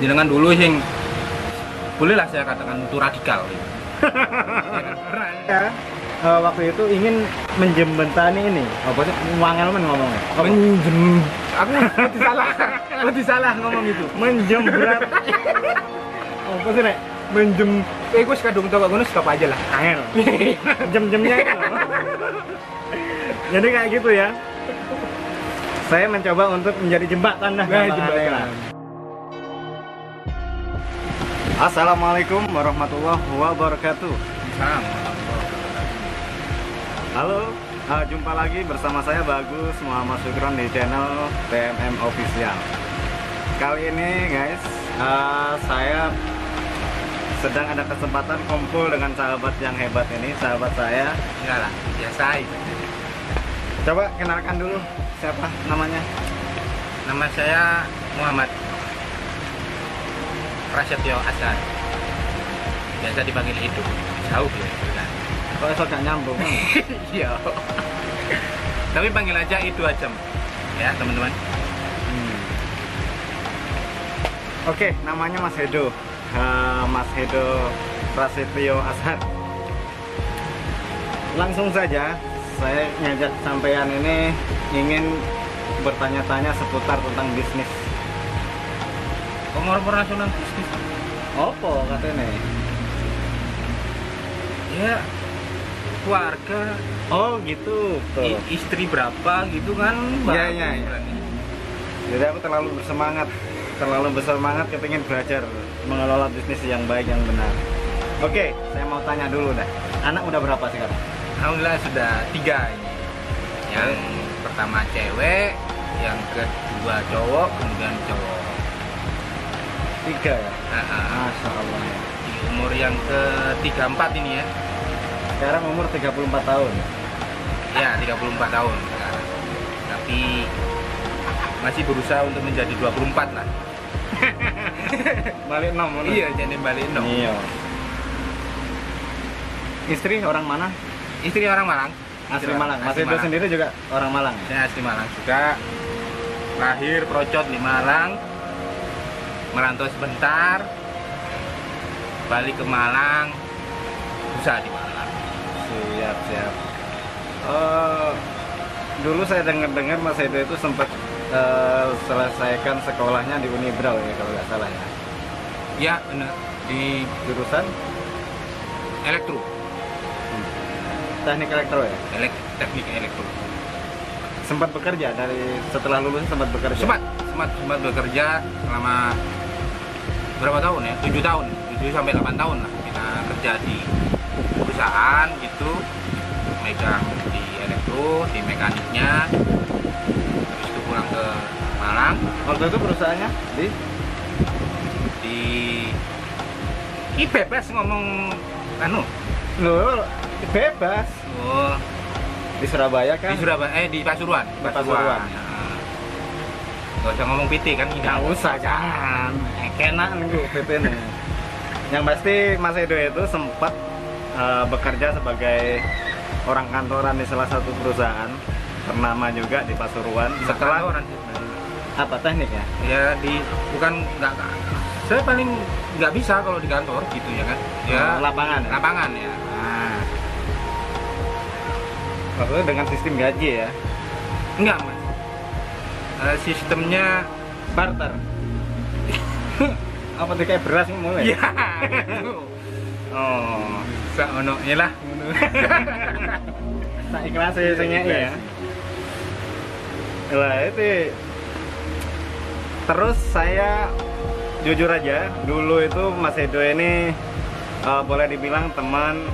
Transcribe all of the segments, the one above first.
Jenengan dulu sing bolehlah saya katakan itu radikal. Ya, waktu itu ingin menjembatani ini. Apa sih? Wangel men ngomongnya. Aku lebih salah ngomong itu. Menjembrat. Apa sih nek? Gue kadung tau gue stop aja lah. Angel. Jam-jamnya itu. Jadi kayak gitu ya. Saya mencoba untuk menjadi jembatan dah. Jembatan. Assalamualaikum warahmatullahi wabarakatuh. Halo, jumpa lagi bersama saya Bagus Muhammad Sugron di channel TMM Official. Kali ini guys, saya sedang ada kesempatan kumpul dengan sahabat yang hebat ini, sahabat saya. Enggak lah, biasa aja. Coba kenalkan dulu siapa namanya. Nama saya Muhammad Prasetyo Azhar. Biasa dipanggil Edo. Jauh ya. Kok esok gak nyambung? Iya. Tapi panggil aja Edo aja. Ya, teman-teman. Oke, namanya Mas Edo. Mas Edo Prasetyo Azhar. Langsung saja, saya ngajak sampean ini ingin bertanya-tanya seputar tentang bisnis. Korporasional bisnis. Opo katanya? Ya, keluarga. Oh gitu. Tuh. Istri berapa gitu kan? Iya. Jadi aku terlalu bersemangat kepingin belajar mengelola bisnis yang baik, yang benar. Oke, saya mau tanya dulu dah. Anak udah berapa sekarang? Alhamdulillah sudah 3 ini. Yang pertama cewek, yang kedua cowok, kemudian cowok. 3 ya? Masya Allah. Di umur yang ke-34 ini ya. Sekarang umur 34 tahun. Ya, 34 tahun sekarang. Tapi masih berusaha untuk menjadi 24 lah. Balik 6. Iya, jadi balik 6. Iya. Istri orang mana? Istri orang Malang. Asli Malang. Mas Edo sendiri juga orang Malang. Saya asli Malang juga. Lahir Procot di Malang. Merantau sebentar. Balik ke Malang. Usaha di Malang. Siap. Dulu saya dengar Mas Edo itu sempat selesaikan sekolahnya di Unibrau ya kalau nggak salah ya. Ya benar, di Jurusan elektro. Teknik elektro ya. Teknik elektro. Sempat bekerja setelah lulus sempat bekerja. Sempat bekerja selama berapa tahun ya? 7 tahun, 7 sampai 8 tahun lah kita kerja di perusahaan gitu, megang di elektro, di mekaniknya. Habis itu pulang ke Malang. Waktu itu perusahaannya di bebas ngomong anu. Loh, bebas. Oh, Di Surabaya kan? di Surabaya, di Pasuruan. Pasuruan. Ya. Gak usah ngomong PT kan ini. Nggak usah, jangan. Enak nih PT nih. Yang pasti Mas Edo itu sempat bekerja sebagai orang kantoran di salah satu perusahaan ternama juga di Pasuruan. Setelah apa teknik ya? Ya bukan nggak. Saya paling nggak bisa kalau di kantor gitu ya kan. Ya lapangan. Ya? Lapangan ya. Nah. Maksudnya dengan sistem gaji ya? Enggak mas. Sistemnya barter. Apa tuh kayak beras mulai? Iya. Oh, ono lah. Tak ikhlas ya. Lah itu. Terus saya jujur aja, dulu itu Mas Edo ini boleh dibilang teman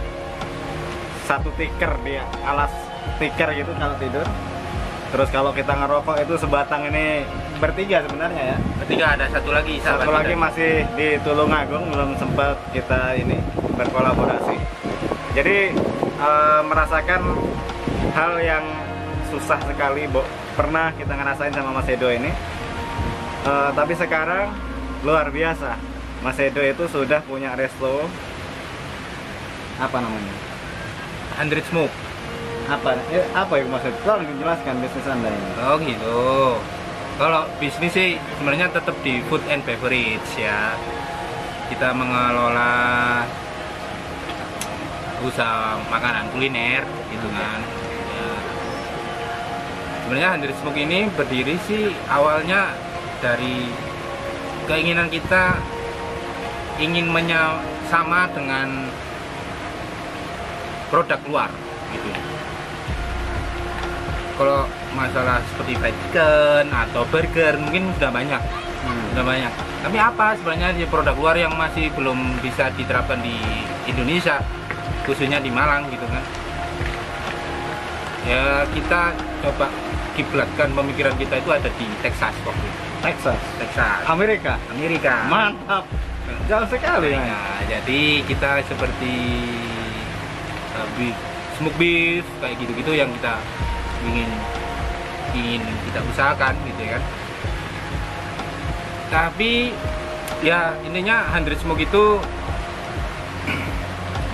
satu tikar, dia alas tikar gitu kalau tidur. Terus kalau kita ngerokok itu sebatang ini bertiga sebenarnya ya. Bertiga, ada satu lagi. Satu lagi masih di Tulungagung, belum sempat kita ini berkolaborasi. Jadi merasakan hal yang susah sekali, pernah kita ngerasain sama Mas Edo ini. Tapi sekarang luar biasa. Mas Edo itu sudah punya resto. Apa namanya? 100 Smoke. Apa yang maksud? Tolong dijelaskan bisnis Anda ini. Oh gitu. Kalau bisnis sih sebenarnya tetap di food and beverage ya. Kita mengelola usaha makanan kuliner gitu kan. Ya. Sebenarnya Hundred Smoke ini berdiri sih awalnya dari keinginan kita ingin sama dengan produk luar gitu. Kalau masalah seperti fried chicken atau burger mungkin sudah banyak, Tapi apa sebenarnya di produk luar yang masih belum bisa diterapkan di Indonesia, khususnya di Malang gitu kan? Ya kita coba kiblatkan pemikiran kita itu ada di Texas waktu itu. Texas. Amerika. Mantap. Jauh sekali ya. Nah, jadi kita seperti smoke beef kayak gitu-gitu yang kita ingin kita usahakan gitu ya kan. Tapi ya intinya Hundred Smoke itu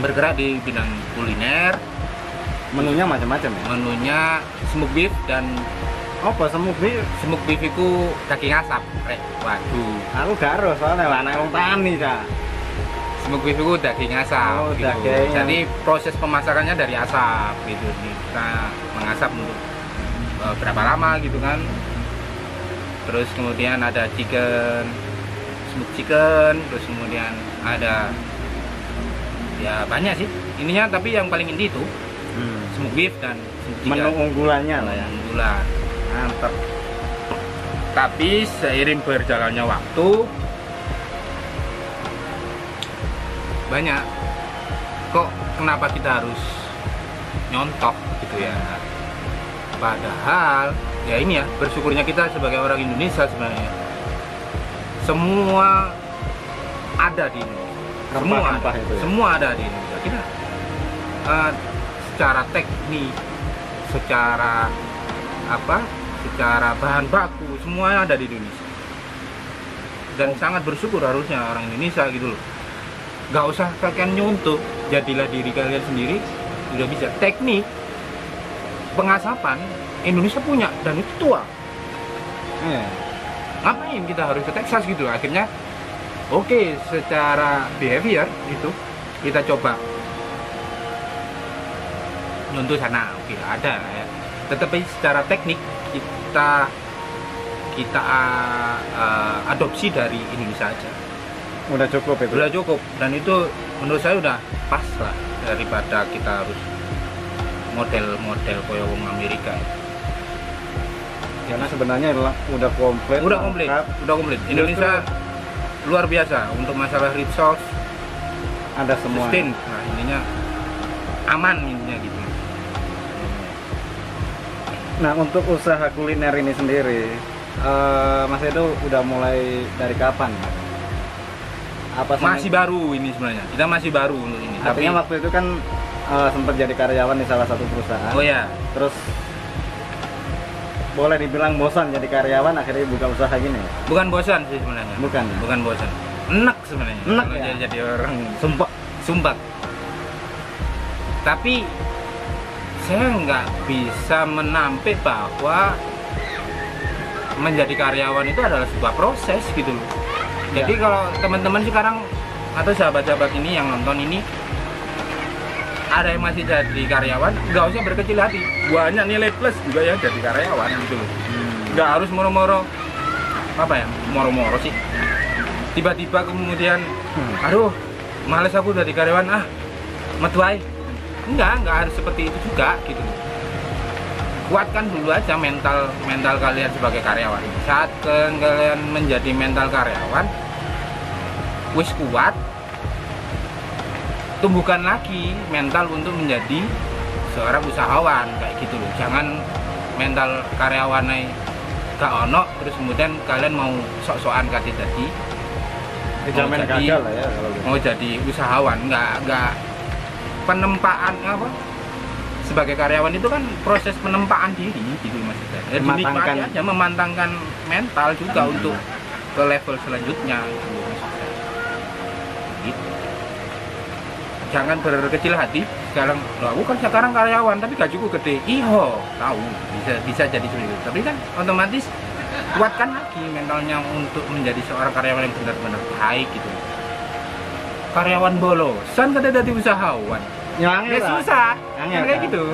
bergerak di bidang kuliner. Menunya macam-macam ya. Menunya smoke beef dan apa smoke beef? Smoke beef itu daging asap. Waduh. Aku gak harus soalnya anak wong tani ta. Smoke beef itu daging asap. Oh, gitu. daging. Jadi proses pemasakannya dari asap gitu. Kita mengasap untuk berapa lama gitu kan. Terus kemudian ada smoke chicken, terus kemudian ada ya banyak sih. Ininya tapi yang paling inti itu smoke beef dan smoke chicken. Menu unggulannya lah ya. Unggulan. Mantap. Tapi seiring berjalannya waktu banyak kok kenapa kita harus nyontok gitu ya. Padahal ya ini ya bersyukurnya kita sebagai orang Indonesia sebenarnya semua ada di Indonesia. Semua ada di Indonesia. Kita secara teknik, secara secara bahan baku semuanya ada di Indonesia. Dan sangat bersyukur harusnya orang Indonesia gitu loh. Gak usah kalian nyuntuk, jadilah diri kalian sendiri, udah bisa. Teknik pengasapan Indonesia punya dan itu tua. Ngapain kita harus ke Texas gitu? Akhirnya oke, secara behavior itu kita coba nyuntuk sana, oke ada ya. Tetapi secara teknik kita adopsi dari Indonesia aja. Udah cukup itu. Udah cukup dan itu menurut saya udah pas lah daripada kita harus model-model koyo wong Amerika. Karena sebenarnya udah komplit. Udah komplit. Indonesia luar biasa untuk masalah resource ada semua. Sustain. Nah, intinya aman intinya gitu. Nah, untuk usaha kuliner ini sendiri, Mas Edo udah mulai dari kapan? Masih baru ini sebenarnya. Kita masih baru untuk ini. Artinya waktu itu kan sempat jadi karyawan di salah satu perusahaan. Oh ya. Terus boleh dibilang bosan jadi karyawan, akhirnya buka usaha gini. Bukan bosan sih sebenarnya. Bukan bosan. Enak sebenarnya. Enak kalau ya? jadi orang sumpah. Tapi saya nggak bisa menampik bahwa menjadi karyawan itu adalah sebuah proses gitu loh. Jadi kalau teman-teman sekarang atau sahabat-sahabat ini yang nonton ini ada yang masih jadi karyawan, nggak usah berkecil hati. Banyak nilai plus juga ya jadi karyawan gitu loh. Nggak harus moro-moro moro-moro sih. Tiba-tiba kemudian, aduh, males aku jadi karyawan metuai. Enggak harus seperti itu juga gitu. Kuatkan dulu aja mental kalian sebagai karyawan. Saat kalian menjadi mental karyawan, wis kuat, tumbuhkan lagi mental untuk menjadi seorang usahawan kayak gitu loh. Jangan mental karyawan gak ono terus kemudian kalian mau sok-sokan kasih jadi dijamin gagal lah ya kalau gitu. Mau jadi usahawan enggak penempaan sebagai karyawan itu kan proses penempaan diri gitu maksudnya. Ya, dinikmati aja, memantangkan mental juga untuk ke level selanjutnya gitu maksudnya. Gitu. Jangan berkecil hati. Sekarang aku kan sekarang karyawan tapi gajiku gede. Tahu bisa jadi seperti itu. Tapi kan otomatis kuatkan lagi mentalnya untuk menjadi seorang karyawan yang benar-benar baik gitu. Karyawan bolosan kata dari usahawan. Ya, Ya susah, kan kayak gitu.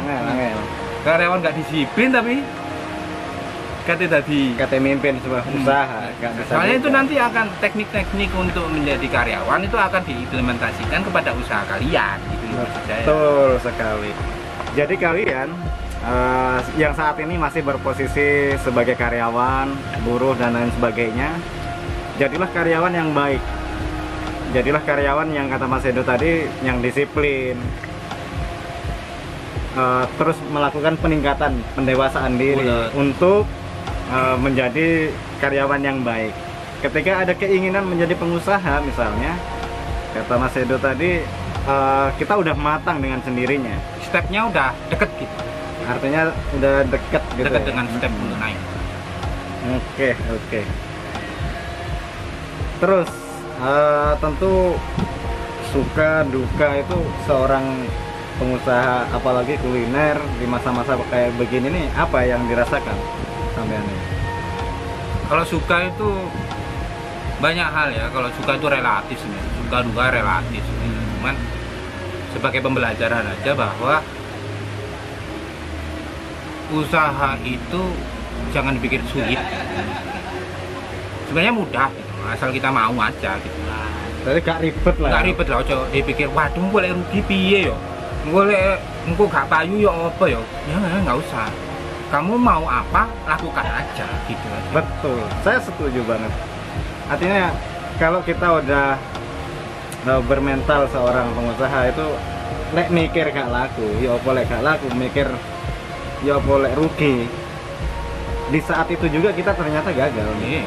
Karyawan nggak disiplin tapi kata tadi kata mimpin sebuah usaha nggak bisa soalnya juga. itu nanti akan teknik-teknik untuk menjadi karyawan itu akan diimplementasikan kepada usaha kalian gitu loh maksud saya. Betul sekali. Jadi kalian yang saat ini masih berposisi sebagai karyawan, buruh dan lain sebagainya, jadilah karyawan yang baik. Jadilah karyawan yang kata Mas Edo tadi yang disiplin. Terus melakukan peningkatan pendewasaan diri Benar. untuk menjadi karyawan yang baik. Ketika ada keinginan menjadi pengusaha misalnya, kata Mas Edo tadi, kita udah matang dengan sendirinya. Stepnya udah deket gitu, Artinya udah deket gitu. deket ya? dengan step untuk naik. Oke. Terus tentu suka duka itu seorang pengusaha apalagi kuliner di masa-masa kayak begini nih, apa yang dirasakan sampean ini? Kalau suka itu banyak hal ya, kalau suka itu relatif sebenarnya, suka duka relatif sebenarnya. Cuman sebagai pembelajaran aja bahwa usaha itu jangan dipikir sulit, sebenarnya mudah gitu, asal kita mau aja gitu. Jadi gak ribet lah. Nggak ribet lah, coba dipikir waduh boleh rugi piye yo, boleh engko gak payu yo apa yo, ya nggak usah. Kamu mau apa lakukan aja gitu aja. Betul, saya setuju banget. Artinya kalau kita udah bermental seorang pengusaha itu lek mikir gak laku, ya apa lek gak laku, mikir ya apa lek rugi. Di saat itu juga kita ternyata gagal. Iya.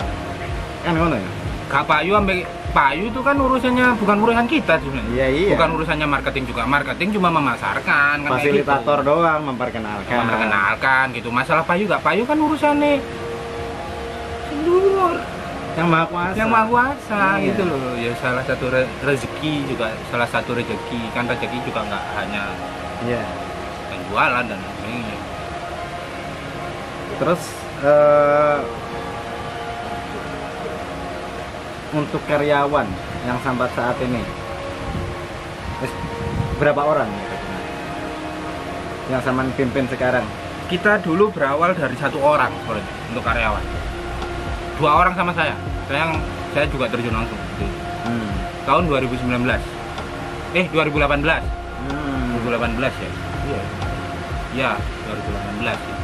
Kan ngono ya? Gak payu sampai payu itu kan urusannya bukan urusan kita sebenarnya. Iya. Bukan urusannya marketing juga. Marketing cuma memasarkan kan kayak Fasilitator gitu. doang memperkenalkan. Memperkenalkan gitu. Masalah payu gak payu kan urusannya sedulur Yang maha kuasa. yang maha kuasa Iya. gitu loh. Ya salah satu rezeki juga, salah satu rezeki kan, rezeki juga nggak hanya Iya. penjualan dan sebagainya. Terus untuk karyawan yang sampai saat ini berapa orang gitu, yang sama pimpin sekarang? Kita dulu berawal dari 1 orang sebenarnya untuk karyawan. 2 orang sama saya juga terjun langsung gitu. Tahun 2019 2018 2018 ya. Iya 2018 ya.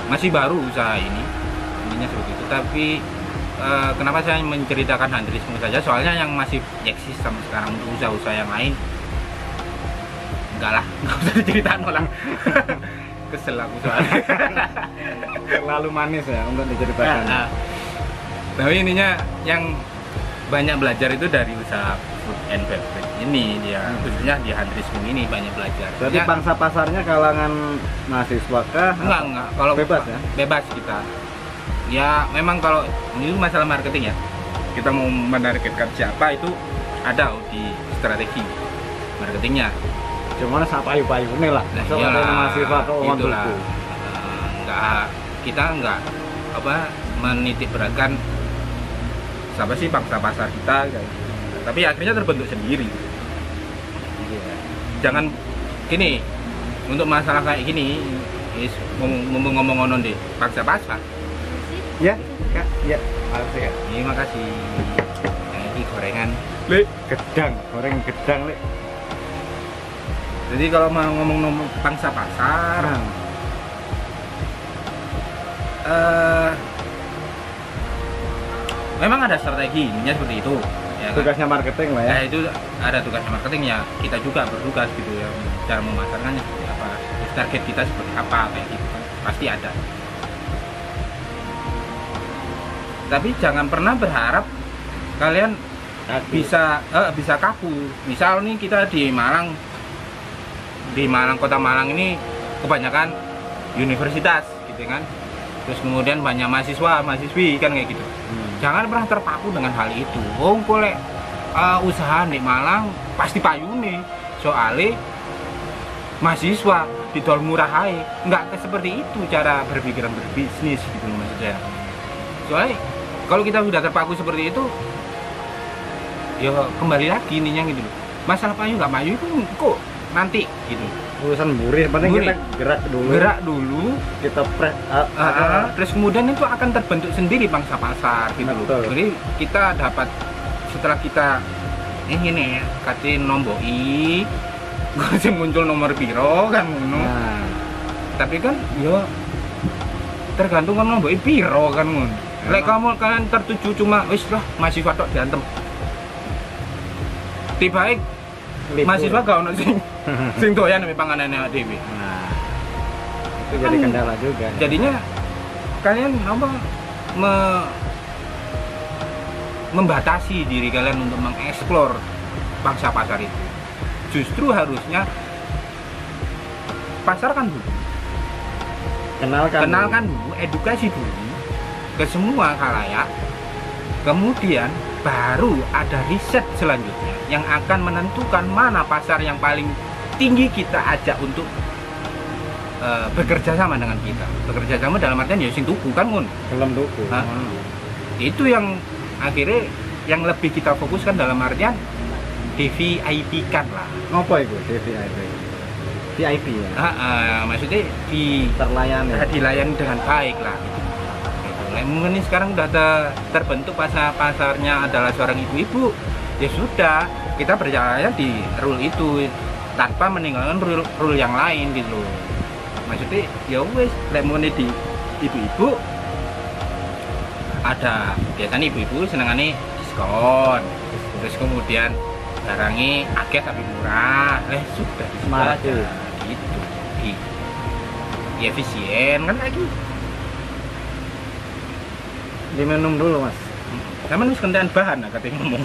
Masih baru usaha ini intinya seperti itu, tapi kenapa saya menceritakan handrisme saja, soalnya yang masih eksis sampai sekarang untuk usaha-usaha yang lain enggak lah, nggak usah diceritain orang. Kesel aku soalnya. Terlalu manis ya untuk diceritakan. Tapi ininya yang banyak belajar itu dari usaha food and beverage ini, dia khususnya di handrisme ini banyak belajar. Jadi Ya, pangsa pasarnya kalangan mahasiswa kah? enggak kalau Bebas ya? bebas kita ya. Memang kalau ini masalah marketing ya, kita mau menargetkan siapa itu ada di strategi marketingnya. Cuman sak payu-payu ini lah. Nah, Masa ada mahasiswa kok uang itulah. tuku. Kita enggak menitik beratkan siapa sih pangsa pasar kita kayak gitu. Tapi akhirnya terbentuk sendiri. Jangan gini, untuk masalah kayak gini ngomong-ngomong deh pangsa pasar. Ya, Kak. Ya, makasih ya. Terima kasih. Ini gorengan. Lek, gedang, goreng gedang, Lek. Jadi kalau mau ngomong pangsa pasar, memang ada strategi, intinya seperti itu. Ya kan? Tugasnya marketing lah ya. Ya itu ada tugasnya marketing ya, kita juga bertugas gitu ya, cara memasarkannya seperti apa, target kita seperti apa kayak gitu kan, pasti ada. Tapi jangan pernah berharap kalian bisa kaku. Misal nih kita di Malang, kota Malang ini kebanyakan universitas gitu kan, terus kemudian banyak mahasiswi kan kayak gitu. Jangan pernah terpaku dengan hal itu. Oh boleh usaha di Malang pasti payune soalnya mahasiswa didol murah aja. Nggak seperti itu cara berpikiran berbisnis gitu loh mas. saya. Soalnya kalau kita sudah terpaku seperti itu, ya kembali lagi ininya gitu loh. Masalah payu nggak payu itu kok nanti gitu. Urusan burih, penting Burih. kita gerak dulu, kita press terus kemudian itu akan terbentuk sendiri pangsa pasar gitu loh. Betul. Jadi kita dapat setelah kita ini ya kasih nomboi, kasih muncul nomor piro kan ngono. Nah, Tapi kan ya tergantung kan nomboi piro kan ngono. Lek kalian tertuju cuma wis lah mahasiswa tok diantem. Tibaik libur. mahasiswa gak ono sing doyan mek panganane dhewe. Nah, itu jadi Kan kendala juga. Jadinya kalian apa membatasi diri kalian untuk mengeksplor pangsa pasar itu. Justru harusnya pasarkan dulu, kenalkan dulu, edukasi dulu ke semua khalayak. Kemudian baru ada riset selanjutnya yang akan menentukan mana pasar yang paling tinggi kita ajak untuk bekerja sama dengan kita. Bekerja sama dalam artian ya sing tuku kan mun. Belum duku. Hah? Itu yang akhirnya yang lebih kita fokuskan dalam artian DVIP kan lah. Ngopo itu VIP? VIP ya. Maksudnya Terlayani. dilayani dengan baik lah. Gitu. Mungkin ini sekarang udah terbentuk pasarnya adalah seorang ibu-ibu, ya sudah kita berjalan di rule itu tanpa meninggalkan rule yang lain gitu. Maksudnya ya wes, lemone di ibu-ibu ada biasanya ibu-ibu senengannya diskon, terus kemudian barangnya akeh tapi murah, sudah Smart aja gitu, efisien kan lagi. Diminum dulu mas. Kamu harus kentean bahan lah katanya ngomong.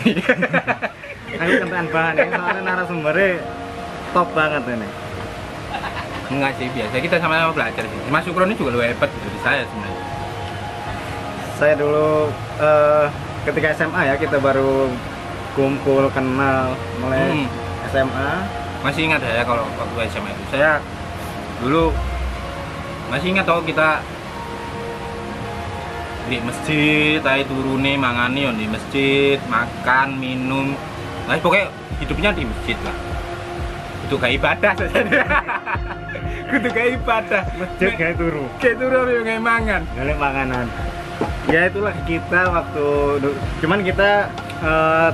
Aku kentean bahan ini soalnya narasumbernya top banget ini. Enggak sih, biasa kita sama-sama belajar sih. Mas Sukron ini juga lebih hebat dari saya sebenarnya. Saya dulu ketika SMA ya kita baru kumpul kenal mulai SMA. Masih ingat ya kalau waktu SMA itu saya dulu masih ingat kalau kita di masjid, saya turune mangani yo di masjid, makan, minum. Nah, pokoknya hidupnya di masjid lah. Itu kayak ibadah saja. Itu kayak ibadah. Masjid kayak turu. Kayak turu yo kayak mangan. Galek makanan. Ya itulah kita waktu cuman kita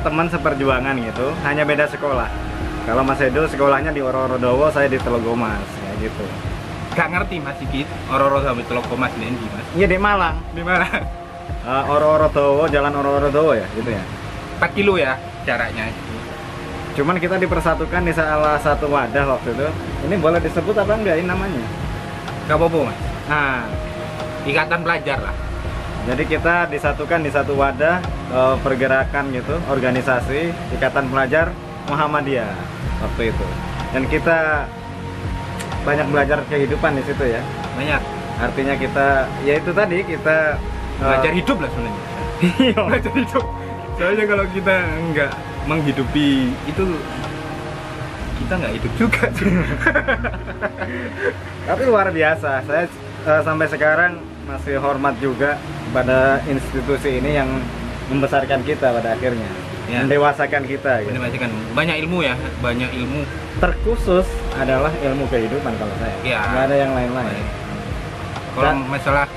teman seperjuangan gitu, hanya beda sekolah. Kalau Mas Edo sekolahnya di Ororodowo, saya di Telogomas, ya gitu. Gak ngerti Mas Sigit, Ororo sampai Telogomas di Endi Mas. Iya di Malang. Di mana? Ororodowo, Jalan Ororodowo ya, gitu ya. 4 kilo ya jaraknya. Cuman kita dipersatukan di salah satu wadah waktu itu. Ini boleh disebut apa enggak ini namanya? Gak apa-apa Mas. Nah, Ikatan pelajar lah. jadi kita disatukan di satu wadah pergerakan gitu, organisasi Ikatan Pelajar Muhammadiyah waktu itu. Dan kita banyak belajar kehidupan di situ ya. Banyak. Artinya kita, ya itu tadi kita Belajar hidup lah sebenarnya. Iya. Belajar hidup. Soalnya kalau kita nggak menghidupi itu, kita nggak hidup juga. Tapi luar biasa. Saya sampai sekarang masih hormat juga pada institusi ini yang membesarkan kita pada akhirnya, Ya. mendewasakan kita. Gitu. Mendewasakan. Banyak ilmu ya, banyak ilmu. Terkhusus adalah ilmu kehidupan kalau saya. Ya. Nggak ada yang lain-lain. Kalau Dan- masalah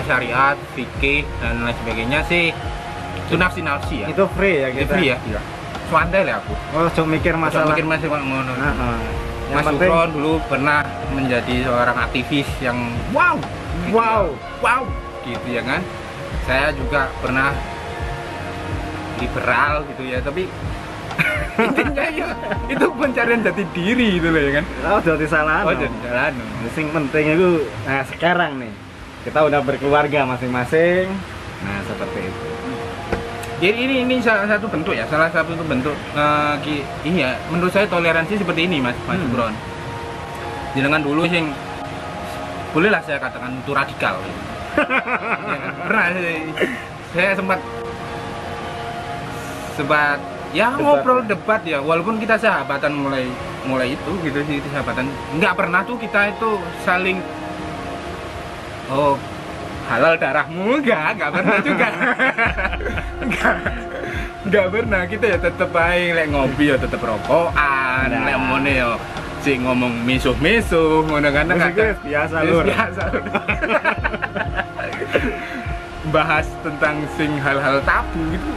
syariat, fikih dan lain sebagainya sih itu nafsi ya. Itu free ya Itu kita. free ya. Iya. Santai lah aku. Oh, cuma mikir Masalah masalah. mikir masih ngono. Yang Mas penting, Sukron dulu pernah menjadi seorang aktivis yang wow, gitu Wow. ya. Wow, gitu ya kan. Saya juga pernah liberal gitu ya, tapi intinya ya itu pencarian jati diri gitu loh ya kan. oh jadi salah. Oh, jadi jalan. Yang penting itu, nah sekarang nih kita udah berkeluarga masing-masing. Nah seperti itu. Jadi ini salah satu bentuk ya, salah satu bentuk ini ya, menurut saya toleransi seperti ini Mas Sukron. Jenengan dulu sing bolehlah saya katakan itu radikal. Ya kan? Pernah saya sempat ya ngobrol debat ya, walaupun kita sahabatan mulai itu gitu sih, sahabatan nggak pernah tuh kita itu saling halal darahmu nggak pernah juga. Nggak pernah, kita ya tetep baik, lek ngopi ya tetep rokokan, Nah. lek ngomongnya ya si ngomong misuh-misuh, ngono kan Musik biasa lur. biasa. Bahas tentang sing hal-hal tabu gitu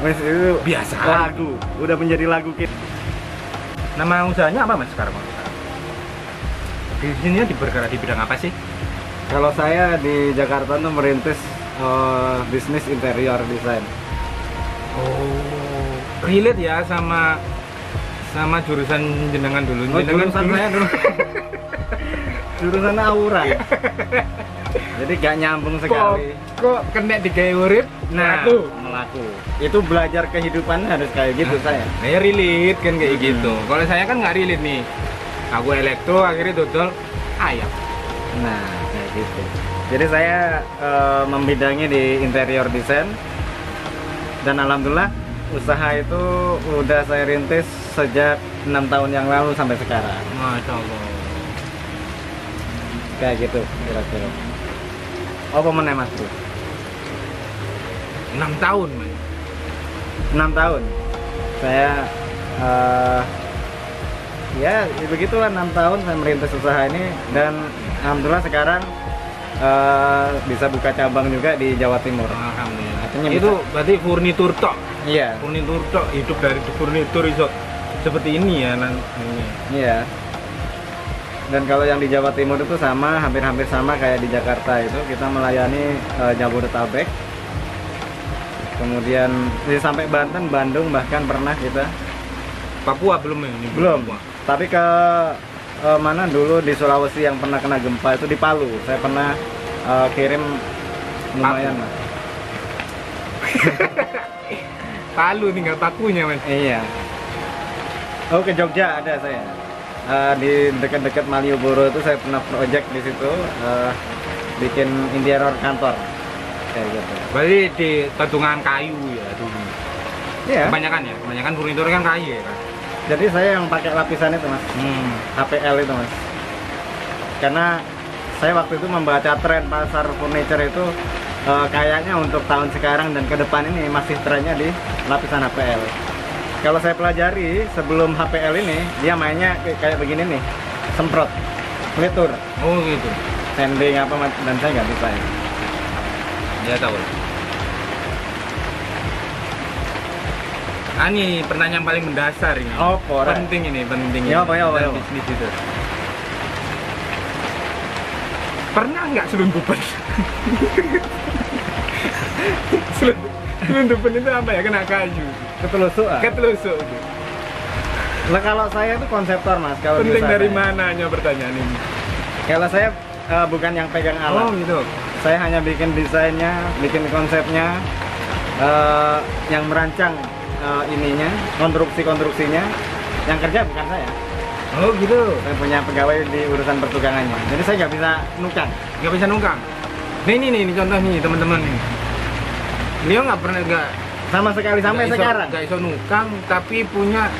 Wes itu biasa. lagu, udah menjadi lagu kita. Nama usahanya apa mas sekarang mas? Di sini bergerak di bidang apa sih? Kalau saya di Jakarta tuh merintis bisnis interior design. Oh, relate ya sama jurusan jenengan dulu. Oh, jurusan saya dulu. Jurusan aura. Jadi gak nyambung sekali. Kok kena digawe urip? Nah, Aku. melaku. Itu belajar kehidupan harus kayak gitu saya. Nah, ya relate kan kayak gitu. Kalau saya kan nggak relate nih. Aku elektro akhirnya dodol ayam. Nah, kayak gitu. Jadi saya membidangi di interior design dan alhamdulillah usaha itu udah saya rintis sejak 6 tahun yang lalu sampai sekarang. Masya Allah. Kayak gitu kira-kira. Apa meneh Mas Bro? 6 tahun mas. 6 tahun. Saya ya begitulah 6 tahun saya merintis usaha ini dan alhamdulillah sekarang bisa buka cabang juga di Jawa Timur. Alhamdulillah. Artinya Itu berarti furnitur tok. Iya. Furnitur tok, hidup dari furnitur iso seperti ini ya ini. Iya. Dan kalau yang di Jawa Timur itu sama, hampir-hampir sama kayak di Jakarta itu kita melayani Jabodetabek. Kemudian sampai Banten, Bandung bahkan pernah kita. Papua belum ini? Belum. Papua. Tapi ke mana dulu di Sulawesi yang pernah kena gempa itu di Palu. Saya pernah kirim lumayan lah. Palu tinggal pakunya mas. Iya. Oh ke Jogja ada saya. Di dekat-dekat Malioboro itu saya pernah project di situ bikin interior kantor kayak gitu. Berarti di patungan kayu ya dulu. Iya. Kebanyakan furnitur kan kayu ya kan. Jadi saya yang pakai lapisan itu mas, HPL itu mas. Karena saya waktu itu membaca tren pasar furniture itu kayaknya untuk tahun sekarang dan ke depan ini masih trennya di lapisan HPL. Kalau saya pelajari sebelum HPL ini dia mainnya kayak begini nih, semprot, ngelitur, Oh gitu. sanding apa dan saya nggak bisa ya. Ya tahu. Ini pertanyaan paling mendasar ini. Oh, pora. Penting ini. Ya, apa, ya, apa, dalam ya, apa. bisnis itu. Pernah nggak selundupan? Selundupan itu apa ya? Kena kayu. Ketelusuk. Ketelusuk. Nah kalau saya itu konseptor mas. Kalau di Penting usaha dari saya. mananya pertanyaan ini? Kalau saya bukan yang pegang alat. Oh gitu. Saya hanya bikin desainnya, bikin konsepnya, yang merancang ininya, konstruksinya. Yang kerja bukan saya. Oh gitu. Saya punya pegawai di urusan pertukangannya. Jadi saya nggak bisa nukang. Nggak bisa nungkang. Ini contoh nih teman-teman nih. Beliau nggak pernah Sama sekali sampai sekarang. Nggak iso nukang, tapi punya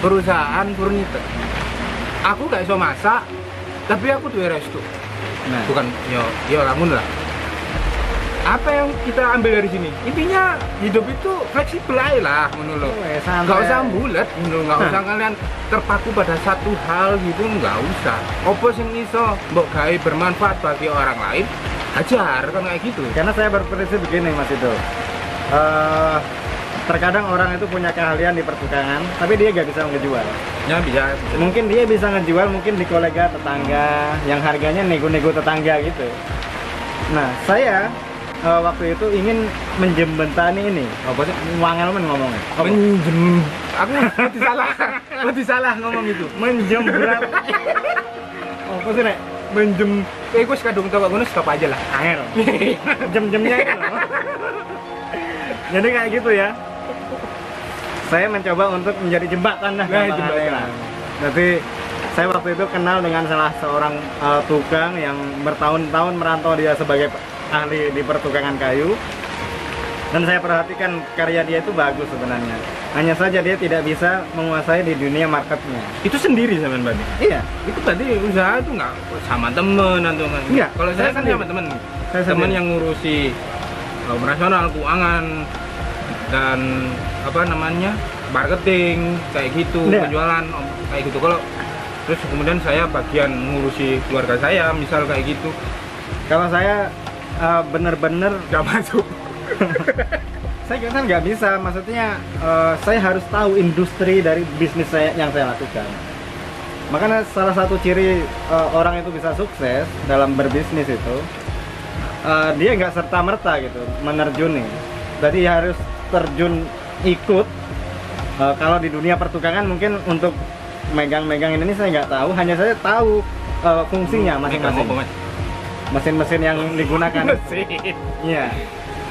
perusahaan furnitur. Aku nggak iso masak, tapi aku duwe restu. Nah, Bukan, yo lamun lah. Apa yang kita ambil dari sini? Intinya hidup itu fleksibel aja lah, menurut. santai. Nggak usah bulat, nggak usah kalian terpaku pada satu hal gitu, nggak usah. Opo sing iso mbok gawe bermanfaat bagi orang lain, hajar kan kayak gitu. Karena saya berprinsip begini mas itu. Terkadang orang itu punya keahlian di pertukangan, tapi dia nggak bisa ngejual. Ya bisa. Mungkin dia bisa ngejual, mungkin di kolega tetangga, yang harganya nego-nego tetangga gitu. Nah, saya waktu itu ingin menjembentani ini. Apa sih? Wangel men ngomongnya. Apa? Aku mesti salah ngomong itu. Menjembrat. Apa sih nek? Gue kadung tau gue stop aja lah. Air. Jem-jemnya itu loh. Jadi kayak gitu ya. Saya mencoba untuk menjadi jembatan dah. Nah, gampang jembatan. aja lah. Jadi saya waktu itu kenal dengan salah seorang tukang yang bertahun-tahun merantau dia sebagai ahli di pertukangan kayu. Dan saya perhatikan karya dia itu bagus sebenarnya. Hanya saja dia tidak bisa menguasai di dunia marketnya. Itu sendiri sama Mbak. Iya. Itu berarti usaha itu nggak sama temen atau nggak? Iya, Kalau saya saya kan sendiri. sama temen. teman yang ngurusi operasional, keuangan, dan apa namanya marketing kayak gitu, penjualan kayak gitu. Kalau terus kemudian saya bagian ngurusi keluarga saya, misal kayak gitu. Kalau saya bener-bener Nggak masuk. saya kan nggak bisa, maksudnya saya harus tahu industri dari bisnis yang saya lakukan. Makanya salah satu ciri orang itu bisa sukses dalam berbisnis itu dia nggak serta-merta gitu menerjuni. Jadi harus terjun ikut. Kalau di dunia pertukangan mungkin untuk megang-megang ini saya nggak tahu, hanya saya tahu fungsinya masing-masing. Mesin-mesin yang digunakan. Mesin. Iya.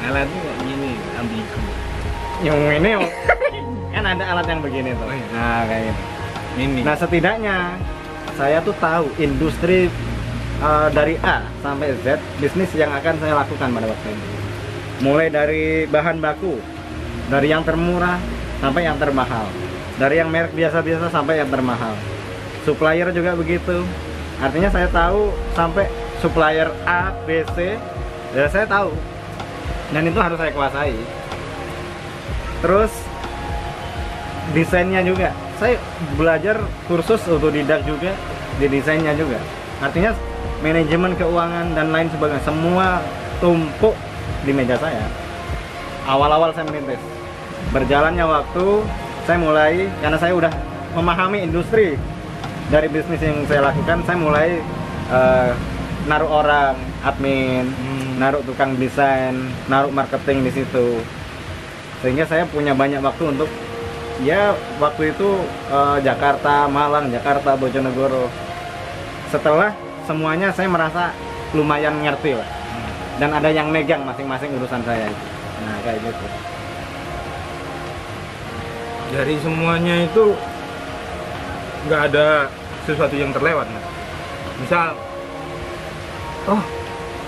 Alatnya kayak gini, ambigu. Yang ini kan ada alat yang begini tuh. Nah kayak gitu. Ini. Nah setidaknya saya tuh tahu industri dari A sampai Z bisnis yang akan saya lakukan pada waktu itu. Mulai dari bahan baku, dari yang termurah sampai yang termahal, dari yang merek biasa-biasa sampai yang termahal. Supplier juga begitu. Artinya saya tahu sampai supplier A, B, C, ya saya tahu. Dan itu harus saya kuasai. Terus desainnya juga. Saya belajar kursus otodidak juga di desainnya juga. Artinya manajemen keuangan dan lain sebagainya semua tumpuk di meja saya. Awal-awal saya merintis, berjalannya waktu saya mulai, karena saya udah memahami industri dari bisnis yang saya lakukan, saya mulai naruh orang admin, naruh tukang desain, naruh marketing di situ, sehingga saya punya banyak waktu untuk ya waktu itu Jakarta, Malang, Jakarta, Bojonegoro. Setelah semuanya saya merasa lumayan ngerti lah, dan ada yang megang masing-masing urusan saya itu. Nah kayak gitu. Dari semuanya itu nggak ada sesuatu yang terlewat. Misal, oh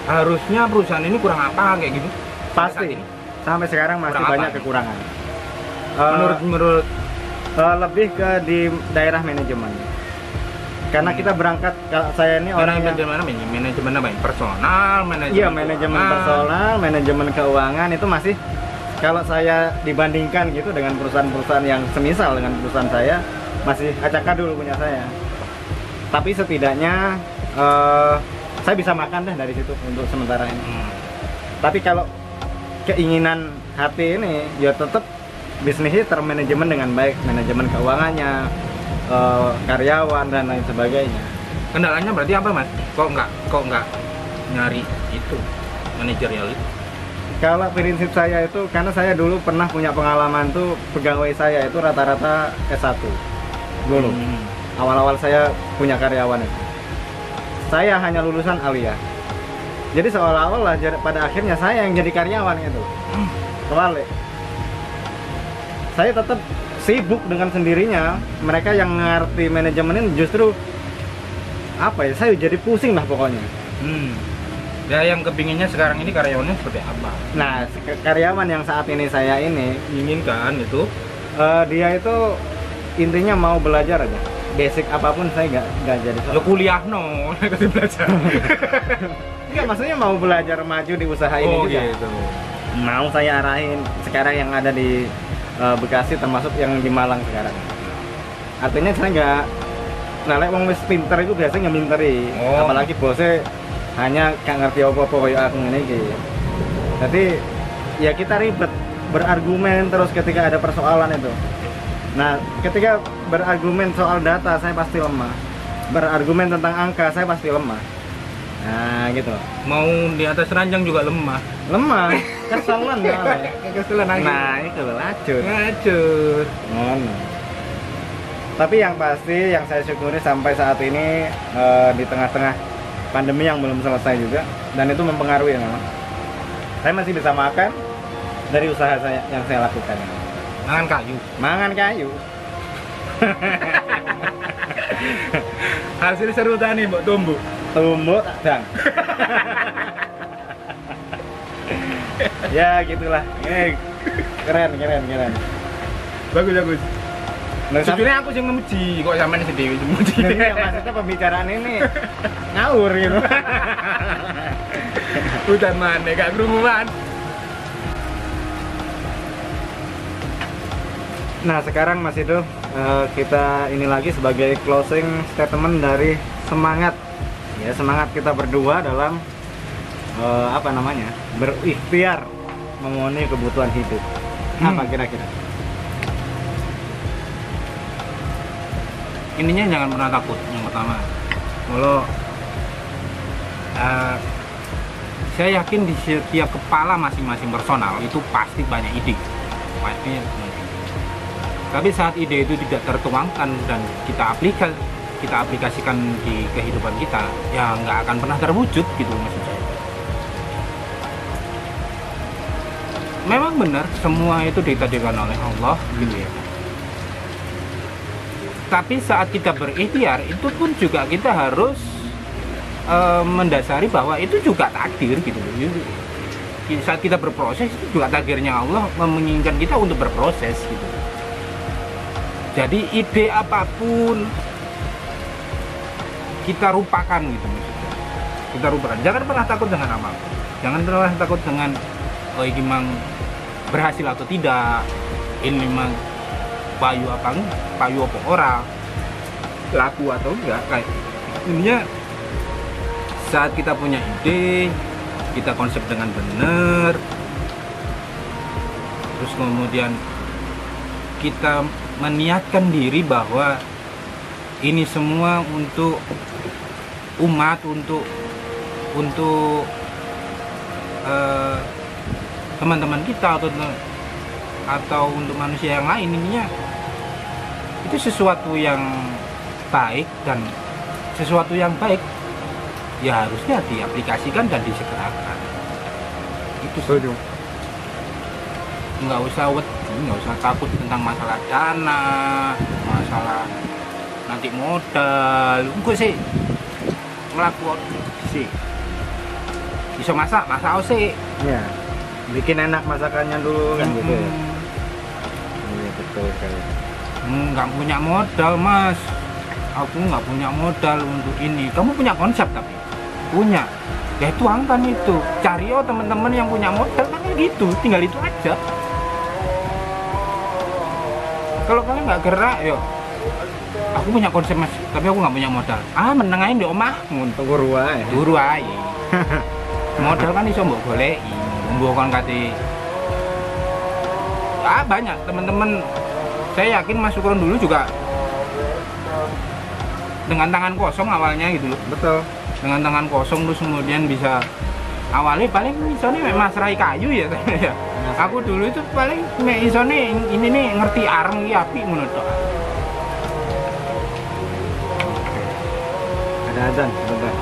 harusnya perusahaan ini kurang apa kayak gitu. Pasti. Sampai sekarang masih Kurang banyak apa? kekurangan. Menurut Lebih ke di daerah manajemen. Karena kita berangkat, kalau saya ini orang yang manajemen apa? Personal, manajemen. iya manajemen personal, manajemen keuangan itu masih, kalau saya dibandingkan gitu dengan perusahaan-perusahaan yang semisal dengan perusahaan saya, masih acak-adul punya saya. Tapi setidaknya saya bisa makan deh dari situ untuk sementara ini. Tapi kalau keinginan hati ini ya tetap bisnisnya termanajemen dengan baik, manajemen keuangannya, karyawan dan lain sebagainya. Kendalanya berarti apa mas? Kok nggak nyari itu manajerial itu? Kalau prinsip saya itu, karena saya dulu pernah punya pengalaman tuh, pegawai saya itu rata-rata S1 dulu. Awal-awal saya punya karyawan itu, saya hanya lulusan Alia. Jadi seolah-olah pada akhirnya saya yang jadi karyawan itu. Kebalik. Saya tetap sibuk dengan sendirinya. Mereka yang ngerti manajemen ini justru apa ya? Saya jadi pusing lah pokoknya. Ya yang kepinginnya sekarang ini karyawannya seperti apa? Nah, karyawan yang saat ini saya ini Inginkan itu dia itu intinya mau belajar aja. Basic apapun saya nggak jadi. lo kuliah no, kasih belajar. Enggak, maksudnya mau belajar maju di usaha ini juga. Gitu. Mau saya arahin sekarang yang ada di Bekasi, termasuk yang di Malang sekarang. Artinya saya nggak lek wong wis pinter itu biasanya ngeminteri. Apalagi bosnya hanya gak ngerti apa-apa kayak aku ngene iki. Jadi ya kita ribet berargumen terus ketika ada persoalan itu. Nah, ketika berargumen soal data saya pasti lemah. Berargumen tentang angka saya pasti lemah. Nah, gitu. Mau di atas ranjang juga lemah. Lemah, keselan ya. Keselan lagi. Nah, itu lanjut. Lanjut. Tapi yang pasti yang saya syukuri sampai saat ini di tengah-tengah pandemi yang belum selesai juga, dan itu mempengaruhi memang. Saya masih bisa makan dari usaha saya yang saya lakukan. Mangan kayu. Mangan kayu. Hasil serutan nih, Mbok tumbuh. Tumbuh tak dang. Ya gitulah. Ini keren. Bagus. Loh, Sebenarnya aku sih ngemuji, kok sampean sendiri ngemuji. Iya, maksudnya pembicaraan ini ngawur gitu. Udah mana gak kerumunan. Nah sekarang Mas Ido, kita ini lagi sebagai closing statement dari semangat ya, semangat kita berdua dalam apa namanya, berikhtiar memenuhi kebutuhan hidup. Apa kira-kira? Intinya jangan pernah takut, yang pertama. Kalau saya yakin di setiap kepala masing-masing personal itu pasti banyak ide, pasti. Tapi saat ide itu tidak tertuangkan dan kita aplikasikan di kehidupan kita, ya nggak akan pernah terwujud gitu maksud saya. Memang benar semua itu ditakdirkan oleh Allah gitu ya. Tapi saat kita berikhtiar itu pun juga kita harus mendasari bahwa itu juga takdir gitu. Saat kita berproses itu juga takdirnya Allah menginginkan kita untuk berproses gitu. Jadi ide apapun kita lupakan gitu maksudnya. Kita lupakan. Jangan pernah takut dengan amal. Jangan pernah takut dengan ini memang berhasil atau tidak. Ini memang payu apa enggak, payu apa orang, laku atau enggak, kayak intinya saat kita punya ide, kita konsep dengan benar, terus kemudian kita meniatkan diri bahwa ini semua untuk umat, untuk teman-teman kita atau untuk manusia yang lain, intinya itu sesuatu yang baik, dan sesuatu yang baik ya harusnya diaplikasikan dan disegerakan. Itu setuju. Nggak usah nggak usah takut tentang masalah dana, masalah nanti modal. Enggak sih, melakukan sih bisa masak sih ya, bikin enak masakannya dulu kan gitu ya. Iya betul sekali. Nggak punya modal mas, aku nggak punya modal untuk ini. Kamu punya konsep tapi punya, ya tuangkan itu, cari teman-teman yang punya modal kan gitu, tinggal itu aja. Kalau kalian nggak gerak, yo aku punya konsep mas, tapi aku nggak punya modal. Meneng aja di omah, Tunggu aja. turu aja. Modal kan iso mbok goleki, mbok kon kate. Banyak teman-teman. Saya yakin Mas Sukron dulu juga dengan tangan kosong awalnya gitu loh. Betul. Dengan tangan kosong terus kemudian bisa awalnya paling misalnya mas rai kayu ya. Aku dulu itu paling misalnya ini nih ngerti areng iki apik ngono tok. Ada azan, sebentar.